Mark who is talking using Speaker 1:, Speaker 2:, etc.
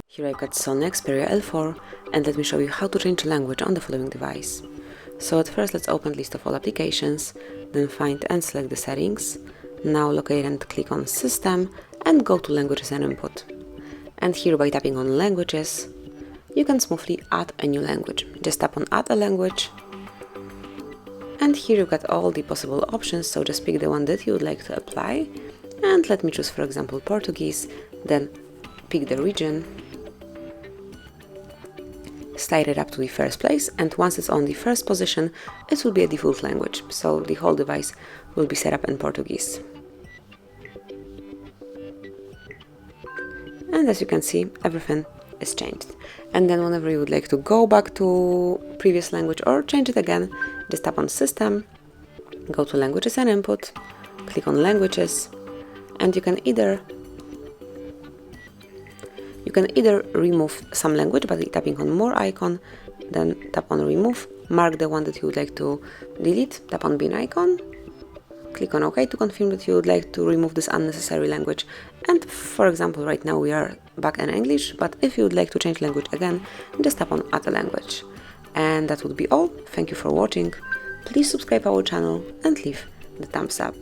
Speaker 1: Here I've got SONY Xperia L4, and let me show you how to change language on the following device. So at first let's open list of all applications, then find and select the settings. Now locate and click on System and go to Languages and Input. And here by tapping on Languages, you can smoothly add a new language. Just tap on Add a Language. And here you've got all the possible options, so just pick the one that you would like to apply. And let me choose, for example, Portuguese, then pick the region, slide it up to the first place, and once it's on the first position, it will be a default language, so the whole device will be set up in Portuguese. And as you can see, everything is changed. And then whenever you would like to go back to previous language or change it again, just tap on System, go to Languages and Input, click on Languages, and you can either remove some language by tapping on More icon, then tap on Remove, mark the one that you would like to delete, tap on Bin icon, click on OK to confirm that you would like to remove this unnecessary language. And for example, right now we are back in English, but if you would like to change language again, just tap on Add a Language. And that would be all. Thank you for watching. Please subscribe our channel and leave the thumbs up.